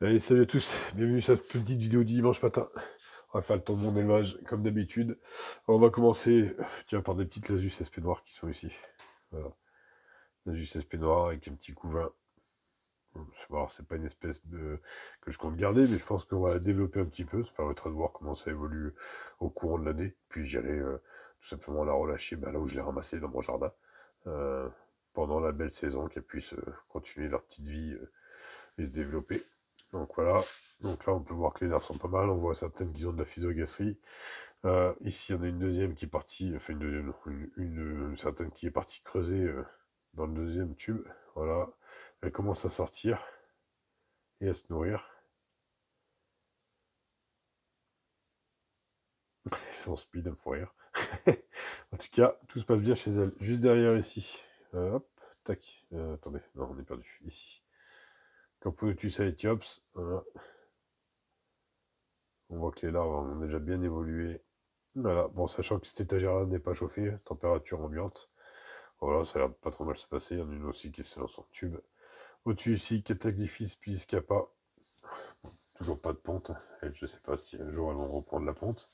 Allez, salut à tous, bienvenue sur cette petite vidéo du dimanche matin. On va faire le tour de mon élevage, comme d'habitude. On va commencer, tiens, par des petites Lasus SP noires qui sont ici. Voilà, Lasus SP noires avec un petit couvain. Je sais pas, c'est pas une espèce de que je compte garder, mais je pense qu'on va la développer un petit peu. Ça permettra de voir comment ça évolue au courant de l'année. Puis j'irai tout simplement la relâcher là où je l'ai ramassée dans mon jardin. euh, Pendant la belle saison, qu'elles puissent continuer leur petite vie et se développer. Donc voilà. Donc là, on peut voir que les nerfs sont pas mal. On voit certaines qui ont de la physogastrie. Ici, il y en a une deuxième qui est partie, enfin une deuxième, une certaine qui est partie creuser dans le deuxième tube. Voilà. Elle commence à sortir et à se nourrir. Son speed, elle me fait rire. En tout cas, tout se passe bien chez elle. Juste derrière ici. Hop, tac. Attendez, non, on est perdu. Ici. Camponotus aethiops. Voilà. On voit que les larves ont déjà bien évolué. Voilà, bon, sachant que cette étagère-là n'est pas chauffée, température ambiante. Voilà, ça a l'air de pas trop mal se passer. Il y en a une aussi qui est dans son tube. Au-dessus ici, Cataglyphis piscapa. Toujours pas de ponte. Et je sais pas si un jour elles vont reprendre la ponte.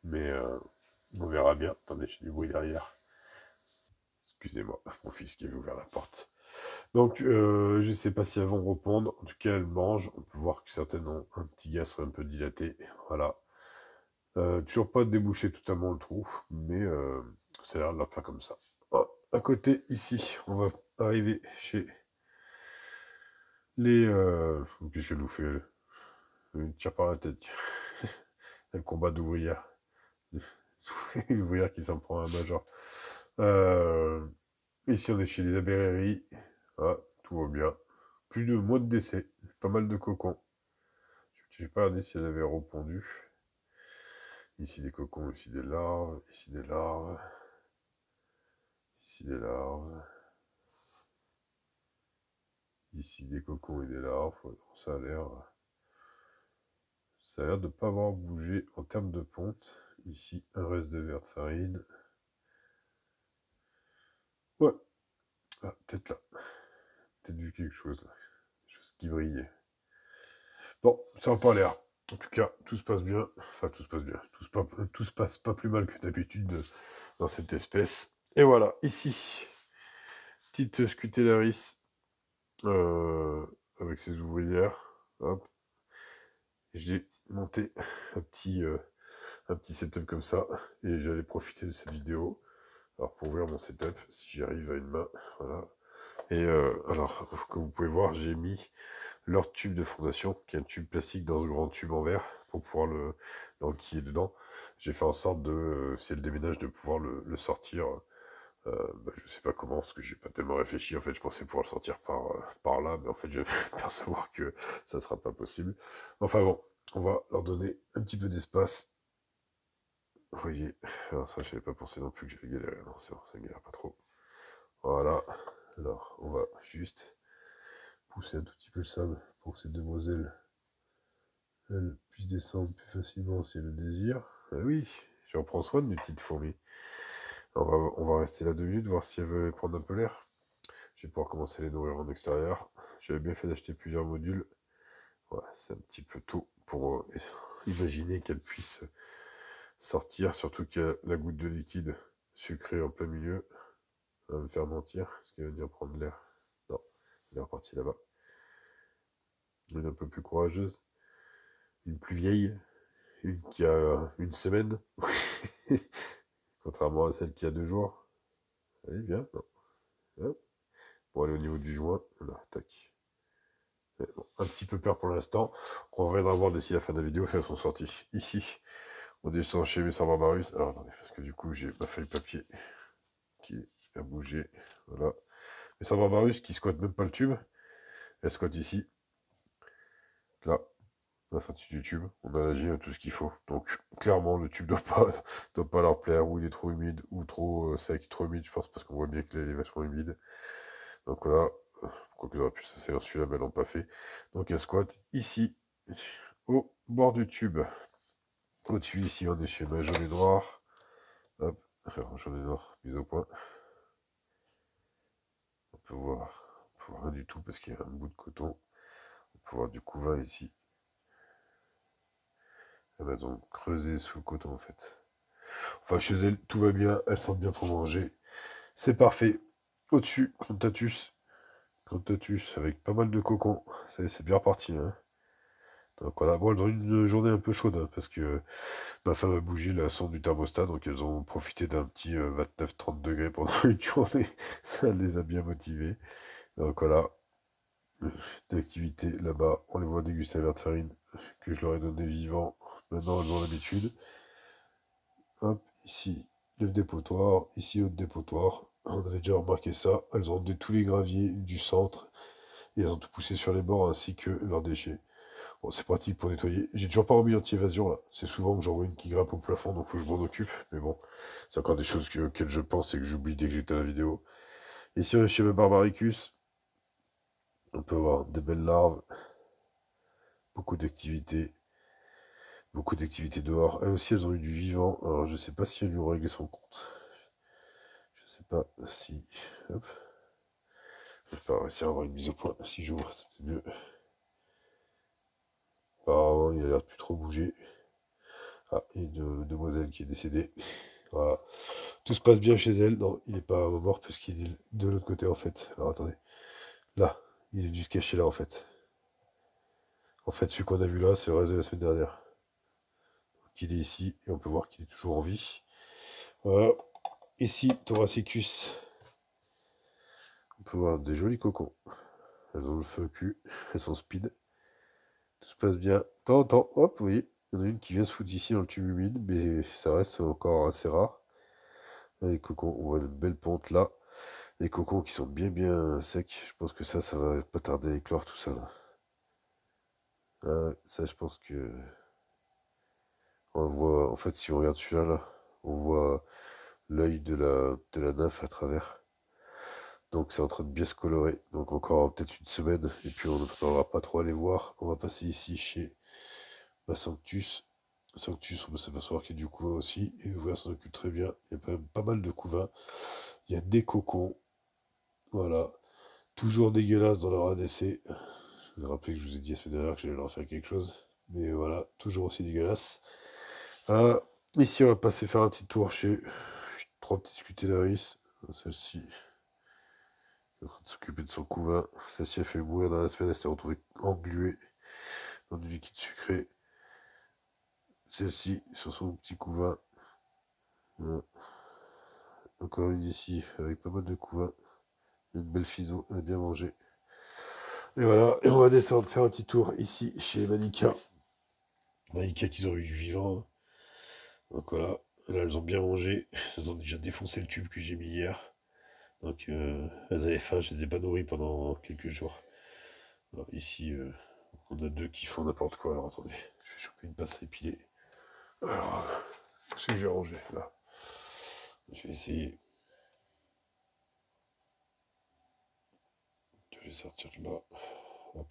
Mais on verra bien. Attendez, j'ai du bruit derrière. Excusez-moi, mon fils qui avait ouvert la porte. Donc, je sais pas si elles vont reprendre. En tout cas, elles mangent. On peut voir que certaines ont un petit gaz un peu dilaté. Voilà. Toujours pas débouché totalement le trou, mais ça a l'air de leur faire comme ça. Ah, à côté, ici, on va arriver chez les... Qu'est-ce qu'elle nous fait, elle? Elle tire par la tête. Un combat d'ouvrières. Une ouvrière qui s'en prend un major. Euh, Ici, on est chez les abeilleries. Ah, tout va bien. Plus de mois de décès. Pas mal de cocons. Je n'ai pas regardé si elle avait répondu. Ici des cocons, ici des larves, ici des larves. Ici des larves. Ici des cocons et des larves. Ça a l'air de ne pas avoir bougé en termes de ponte. Ici, un reste de verre de farine. Ouais. Ah, peut-être là. Peut-être vu quelque chose là. Quelque chose qui brillait. Bon, ça n'a pas l'air. En tout cas, tout se passe bien. Enfin, tout se passe bien. Tout se passe pas plus mal que d'habitude dans cette espèce. Et voilà, ici, petite Scutellaris avec ses ouvrières. Hop. J'ai monté un petit setup comme ça et j'allais profiter de cette vidéo. Alors pour ouvrir mon setup, si j'y arrive à une main, voilà. Et alors, comme vous pouvez voir, j'ai mis leur tube de fondation, qui est un tube plastique dans ce grand tube en verre, pour pouvoir l'enquiller dedans. J'ai fait en sorte de, si elle déménage, de pouvoir le sortir. Je sais pas comment, parce que j'ai pas tellement réfléchi. En fait, je pensais pouvoir le sortir par là, mais en fait, je vais percevoir que ça sera pas possible. Enfin bon, on va leur donner un petit peu d'espace. Vous voyez, alors ça, je n'avais pas pensé non plus que j'allais galérer. Non, c'est bon, ça galère pas trop. Voilà. Alors, on va juste pousser un tout petit peu le sable pour que cette demoiselle, elle, puisse descendre plus facilement si elle le désire. Ah oui, je reprends soin de mes petites fourmis. On va rester là 2 minutes, voir si elle veut prendre un peu l'air. Je vais pouvoir commencer à les nourrir en extérieur. J'avais bien fait d'acheter plusieurs modules. Voilà, c'est un petit peu tôt pour imaginer qu'elle puisse sortir, surtout qu'il y a la goutte de liquide sucré en plein milieu. Ça va me faire mentir, ce qui veut dire prendre l'air. Non, elle est repartie là-bas. Une un peu plus courageuse. Une plus vieille. Une qui a une semaine. Contrairement à celle qui a 2 jours. Allez, viens. Non. Hop. Bon, aller au niveau du joint. Voilà, tac. Bon, un petit peu peur pour l'instant. On reviendra voir d'ici la fin de la vidéo si elles sont sorties. Ici, on descend chez mes Barbarus. Alors attendez, parce que du coup, j'ai ma feuille papier qui a bougé. Voilà. Mes Barbarus qui squattent même pas le tube. Elle squatte ici. Là. La sortie du tube. On a agi à tout ce qu'il faut. Donc, clairement, le tube doit pas leur plaire. Ou il est trop humide, ou trop sec, trop humide, je pense, parce qu'on voit bien qu'il est vachement humide. Donc voilà. Quoi que j'aurais pu s'asseoir celui-là, mais elles l'ont pas fait. Donc, elle squatte ici, au bord du tube. Au-dessus, ici, on est chez ma jaune et noire. Hop, alors, jaune et noir, mise au point. On peut voir rien du tout parce qu'il y a un bout de coton. On peut voir du couvain ici. Elles ont creusé sous le coton en fait. Enfin, chez elles, tout va bien, elles sentent bien pour manger. C'est parfait. Au-dessus, Cantatus avec pas mal de cocons. C'est bien reparti. Hein. Donc voilà, bon, elles ont une journée un peu chaude, hein, parce que ma femme a bougé la sonde du thermostat, donc elles ont profité d'un petit 29-30 degrés pendant une journée. Ça les a bien motivées. Donc voilà, d'activité là-bas, on les voit déguster un verre de farine que je leur ai donné vivant. Maintenant, elles ont l'habitude. Hop, ici, le dépotoir, ici, l'autre dépotoir. On avait déjà remarqué ça. Elles ont enlevé tous les graviers du centre et elles ont tout poussé sur les bords ainsi que leurs déchets. Bon, c'est pratique pour nettoyer. J'ai toujours pas remis l'anti-évasion là. C'est souvent que j'en vois une qui grimpe au plafond, donc faut que je m'en occupe. Mais bon, c'est encore des choses auxquelles je pense et que j'oublie dès que j'étais à la vidéo. Ici, on est chez mes Barbaricus. On peut avoir des belles larves. Beaucoup d'activités. Beaucoup d'activités dehors. Elles aussi, elles ont eu du vivant. Alors, je sais pas si elles lui ont réglé son compte. Je sais pas si... Hop. Je vais pas réussir à avoir une mise au point. Si j'ouvre, c'est peut-être mieux. Apparemment, il a l'air de plus trop bouger. Ah, il y a une demoiselle qui est décédée. Voilà. Tout se passe bien chez elle. Non, il n'est pas mort puisqu'il est de l'autre côté en fait. Alors attendez. Là, il est dû se cacher là en fait. En fait, celui qu'on a vu là, c'est le reste de la semaine dernière. Donc il est ici et on peut voir qu'il est toujours en vie. Voilà. Ici, Thoracicus. On peut voir des jolis cocons. Elles ont le feu au cul. Elles sont speed. Tout se passe bien. De temps en temps, hop, vous voyez, il y en a une qui vient se foutre ici dans le tube humide, mais ça reste encore assez rare. Les cocons, on voit une belle ponte là. Les cocons qui sont bien secs. Je pense que ça va pas tarder à éclore tout ça là. Ça, je pense que on voit, en fait, si on regarde celui-là, là, on voit l'œil de la nymphe à travers. Donc c'est en train de bien se colorer. Donc encore peut-être une semaine, et puis on ne va pas trop aller voir. On va passer ici chez Sanctus. Sanctus, on peut s'apercevoir qu'il y a du couvain aussi, et l'ouvert s'en occupe très bien. Il y a quand même pas mal de couvains. Il y a des cocons. Voilà. Toujours dégueulasse dans leur ADC. Je vous ai rappelé que je vous ai dit la semaine dernière que j'allais leur faire quelque chose. Mais voilà, toujours aussi dégueulasse. Ici, on va passer faire un petit tour chez 3 petites scutellaris. Celle-ci est en train de s'occuper de son couvain. Celle-ci a fait mourir dans la semaine. Elle s'est retrouvée engluée dans du liquide sucré. Celle-ci, sur son petit couvain. Voilà. Encore une ici, avec pas mal de couvains. Une belle fiseau, elle a bien mangé. Et voilà, et on va descendre faire un petit tour ici chez Manika. Manika qu'ils ont eu du vivant. Donc voilà, là elles ont bien mangé. Elles ont déjà défoncé le tube que j'ai mis hier. Donc elles avaient faim, je les ai pas nourries pendant quelques jours. Alors, ici, on a deux qui font n'importe quoi. Alors attendez, je vais choper une pince à épiler. Alors, qu'est-ce que j'ai rangé là? Je vais essayer. Je vais sortir de là. Hop.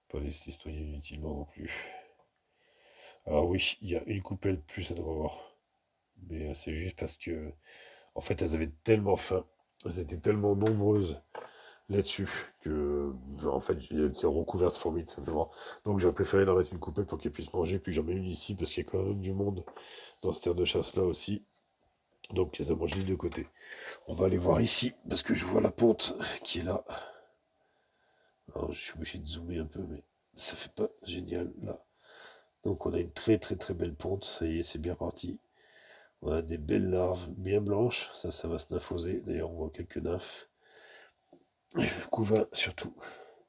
Pas les citoyens inutilement non plus. Alors oui, il y a une coupelle plus à revoir. Mais c'est juste parce que, en fait, elles avaient tellement faim, elles étaient tellement nombreuses là-dessus que, en fait, elles étaient recouvertes de fourmis, tout simplement. Donc j'ai préféré leur mettre une coupelle pour qu'elles puissent manger, puis j'en mets une ici parce qu'il y a quand même du monde dans cette terre de chasse-là aussi. Donc elles ont mangé des deux côtés. On va aller voir ici, parce que je vois la ponte qui est là. Alors je suis obligé de zoomer un peu, mais ça fait pas génial là. Donc on a une très belle ponte, ça y est, c'est bien parti. On a des belles larves bien blanches, ça va se nymphoser. D'ailleurs, on voit quelques nymphes. Le couvain, surtout,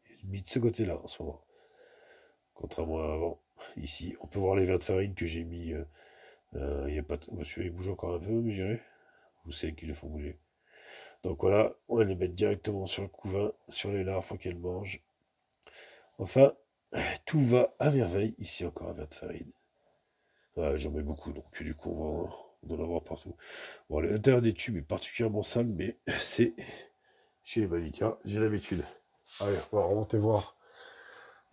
il est mis de ce côté-là en ce moment. Contrairement à avant. Ici, on peut voir les verres de farine que j'ai mis. Il y a pas celui-là, il bouge encore un peu, je dirais. Ou c'est qui le font bouger. Donc voilà, on va les mettre directement sur le couvain, sur les larves pour qu'elles mangent. Enfin, tout va à merveille. Ici, encore un verre de farine. J'en mets beaucoup, donc du coup, on doit en avoir partout. Bon, l'intérieur des tubes est particulièrement sale, mais c'est chez les Malika, j'ai l'habitude. Allez, on va remonter voir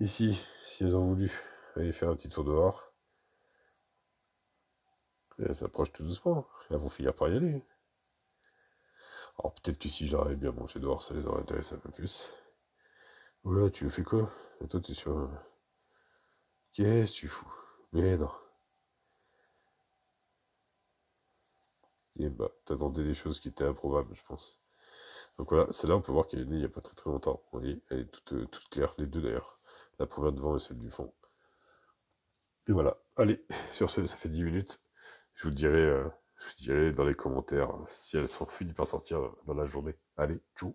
ici, si elles ont voulu aller faire un petit tour dehors. Et elles s'approchent tout doucement, elles vont finir par y aller. Alors peut-être que si j'arrive bien à manger dehors, ça les aurait intéressé un peu plus. Voilà, tu fais quoi? Et toi, t'es sur... Qu'est-ce que tu fous? Mais non. Et bah, t'attendais des choses qui étaient improbables, je pense. Donc voilà, celle-là, on peut voir qu'elle est née il n'y a pas très très longtemps. Vous voyez, elle est toute claire, les deux d'ailleurs. La première devant et celle du fond. Et voilà. Allez, sur ce, ça fait 10 minutes. Je vous dirai dans les commentaires si elles sont finies par sortir dans la journée. Allez, tchou!